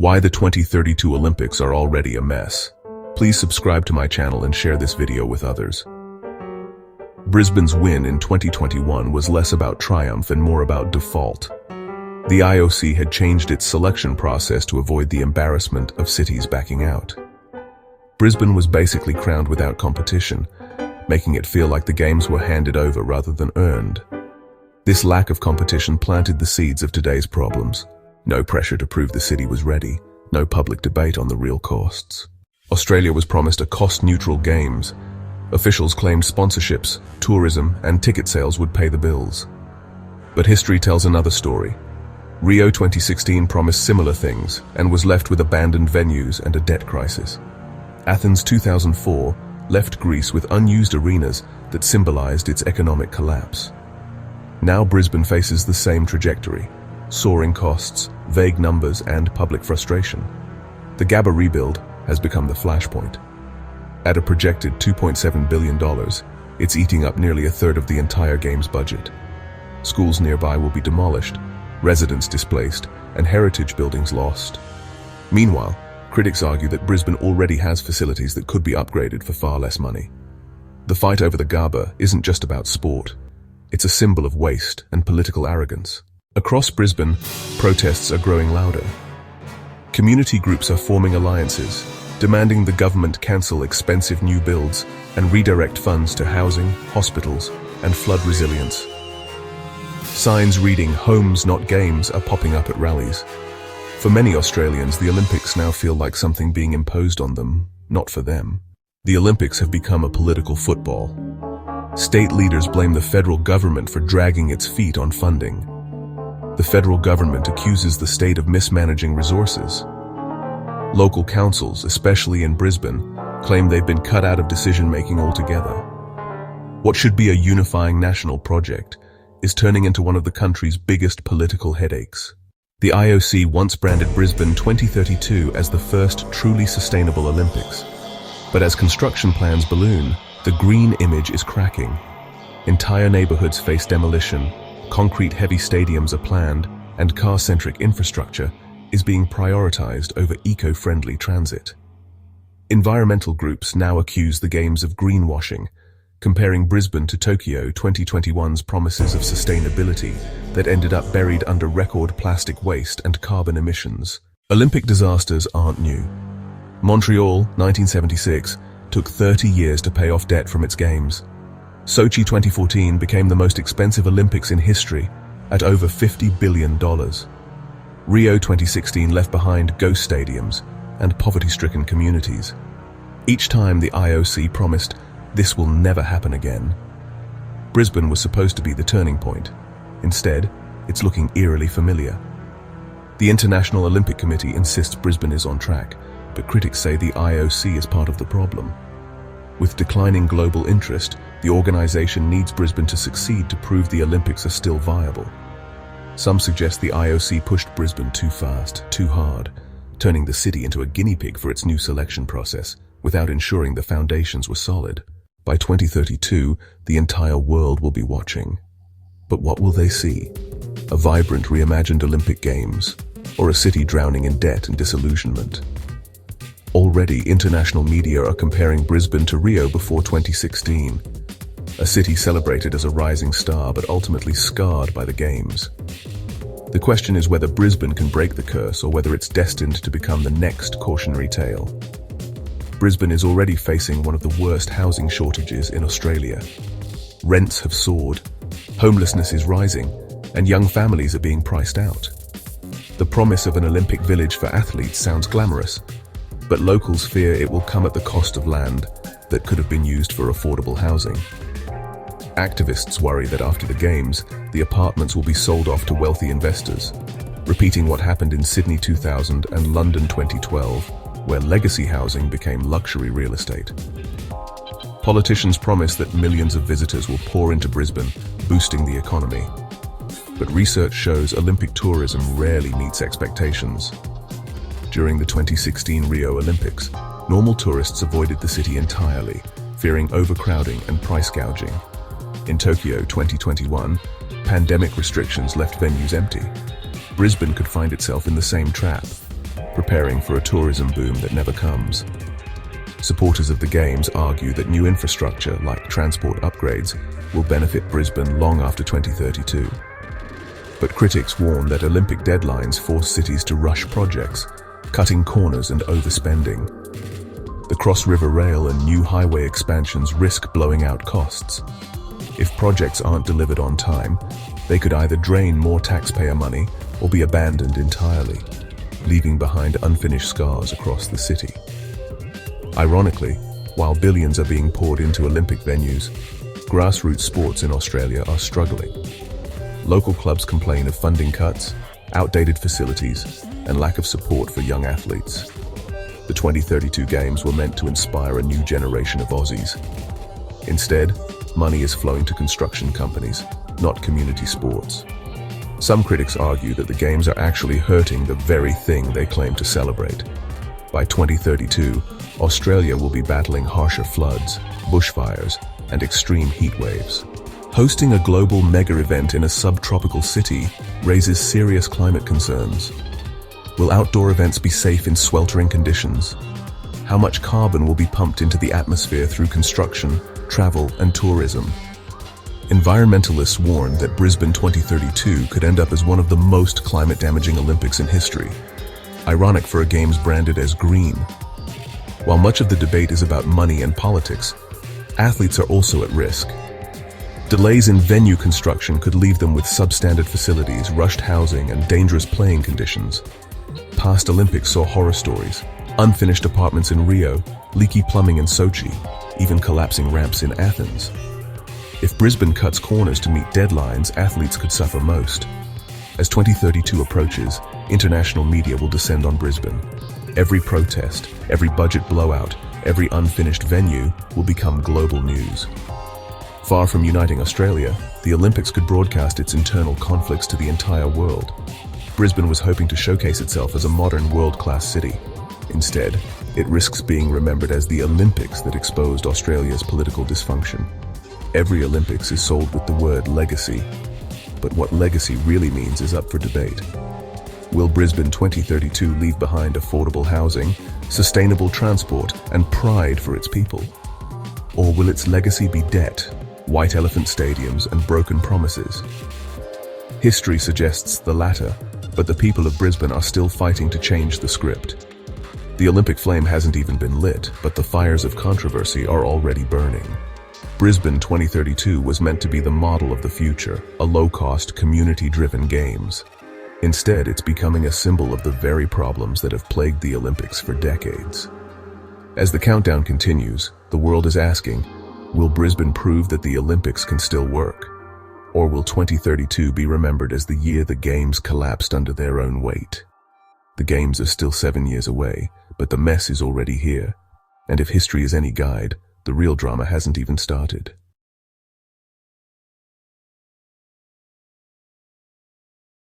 Why the 2032 Olympics are already a mess. Please subscribe to my channel and share this video with others. Brisbane's win in 2021 was less about triumph and more about default. The IOC had changed its selection process to avoid the embarrassment of cities backing out. Brisbane was basically crowned without competition, making it feel like the games were handed over rather than earned. This lack of competition planted the seeds of today's problems. No pressure to prove the city was ready, no public debate on the real costs. Australia was promised a cost-neutral games. Officials claimed sponsorships, tourism, and ticket sales would pay the bills. But history tells another story. Rio 2016 promised similar things and was left with abandoned venues and a debt crisis. Athens 2004 left Greece with unused arenas that symbolized its economic collapse. Now Brisbane faces the same trajectory: soaring costs, vague numbers, and public frustration. The Gabba rebuild has become the flashpoint. At a projected $2.7 billion, it's eating up nearly a third of the entire game's budget. Schools nearby will be demolished, residents displaced, and heritage buildings lost. Meanwhile, critics argue that Brisbane already has facilities that could be upgraded for far less money. The fight over the Gabba isn't just about sport. It's a symbol of waste and political arrogance. Across Brisbane, protests are growing louder. Community groups are forming alliances, demanding the government cancel expensive new builds and redirect funds to housing, hospitals, and flood resilience. Signs reading "Homes, not games" are popping up at rallies. For many Australians, the Olympics now feel like something being imposed on them, not for them. The Olympics have become a political football. State leaders blame the federal government for dragging its feet on funding. The federal government accuses the state of mismanaging resources. Local councils, especially in Brisbane, claim they've been cut out of decision-making altogether. What should be a unifying national project is turning into one of the country's biggest political headaches. The IOC once branded Brisbane 2032 as the first truly sustainable Olympics. But as construction plans balloon, the green image is cracking. Entire neighborhoods face demolition, concrete-heavy stadiums are planned, and car-centric infrastructure is being prioritized over eco-friendly transit. Environmental groups now accuse the games of greenwashing, comparing Brisbane to Tokyo 2021's promises of sustainability that ended up buried under record plastic waste and carbon emissions. Olympic disasters aren't new. Montreal, 1976, took 30 years to pay off debt from its games. Sochi 2014 became the most expensive Olympics in history at over $50 billion. Rio 2016 left behind ghost stadiums and poverty-stricken communities. Each time the IOC promised, "This will never happen again." Brisbane was supposed to be the turning point. Instead, it's looking eerily familiar. The International Olympic Committee insists Brisbane is on track, but critics say the IOC is part of the problem. With declining global interest, the organization needs Brisbane to succeed to prove the Olympics are still viable. Some suggest the IOC pushed Brisbane too fast, too hard, turning the city into a guinea pig for its new selection process, without ensuring the foundations were solid. By 2032, the entire world will be watching. But what will they see? A vibrant, reimagined Olympic Games, or a city drowning in debt and disillusionment? Already, international media are comparing Brisbane to Rio before 2016, a city celebrated as a rising star but ultimately scarred by the Games. The question is whether Brisbane can break the curse or whether it's destined to become the next cautionary tale. Brisbane is already facing one of the worst housing shortages in Australia. Rents have soared, homelessness is rising, and young families are being priced out. The promise of an Olympic village for athletes sounds glamorous, but locals fear it will come at the cost of land that could have been used for affordable housing. Activists worry that after the Games, the apartments will be sold off to wealthy investors, repeating what happened in Sydney 2000 and London 2012, where legacy housing became luxury real estate. Politicians promise that millions of visitors will pour into Brisbane, boosting the economy. But research shows Olympic tourism rarely meets expectations. During the 2016 Rio Olympics, normal tourists avoided the city entirely, fearing overcrowding and price gouging. In Tokyo 2021, pandemic restrictions left venues empty. Brisbane could find itself in the same trap. preparing for a tourism boom that never comes. Supporters of the Games argue that new infrastructure, like transport upgrades, will benefit Brisbane long after 2032. But critics warn that Olympic deadlines force cities to rush projects, cutting corners and overspending. The Cross River Rail and new highway expansions risk blowing out costs. If projects aren't delivered on time, they could either drain more taxpayer money or be abandoned entirely, leaving behind unfinished scars across the city. Ironically, while billions are being poured into Olympic venues, grassroots sports in Australia are struggling. Local clubs complain of funding cuts, outdated facilities, and lack of support for young athletes. The 2032 Games were meant to inspire a new generation of Aussies. Instead, money is flowing to construction companies, not community sports. Some critics argue that the Games are actually hurting the very thing they claim to celebrate. By 2032, Australia will be battling harsher floods, bushfires, and extreme heat waves. Hosting a global mega-event in a subtropical city raises serious climate concerns. Will outdoor events be safe in sweltering conditions? How much carbon will be pumped into the atmosphere through construction, travel, and tourism? Environmentalists warn that Brisbane 2032 could end up as one of the most climate-damaging Olympics in history. Ironic for a Games branded as green. While much of the debate is about money and politics, athletes are also at risk. Delays in venue construction could leave them with substandard facilities, rushed housing, and dangerous playing conditions. Past Olympics saw horror stories: unfinished apartments in Rio, leaky plumbing in Sochi, even collapsing ramps in Athens. If Brisbane cuts corners to meet deadlines, athletes could suffer most. As 2032 approaches, international media will descend on Brisbane. Every protest, every budget blowout, every unfinished venue will become global news. Far from uniting Australia, the Olympics could broadcast its internal conflicts to the entire world. Brisbane was hoping to showcase itself as a modern world-class city. Instead, it risks being remembered as the Olympics that exposed Australia's political dysfunction. Every Olympics is sold with the word legacy, but what legacy really means is up for debate. Will Brisbane 2032 leave behind affordable housing, sustainable transport, and pride for its people? Or will its legacy be debt, white elephant stadiums, and broken promises? History suggests the latter, but the people of Brisbane are still fighting to change the script. The Olympic flame hasn't even been lit, but the fires of controversy are already burning. Brisbane 2032 was meant to be the model of the future, a low-cost, community-driven Games. Instead, it's becoming a symbol of the very problems that have plagued the Olympics for decades. As the countdown continues, the world is asking, will Brisbane prove that the Olympics can still work? Or will 2032 be remembered as the year the Games collapsed under their own weight? The Games are still 7 years away, but the mess is already here. And if history is any guide, the real drama hasn't even started.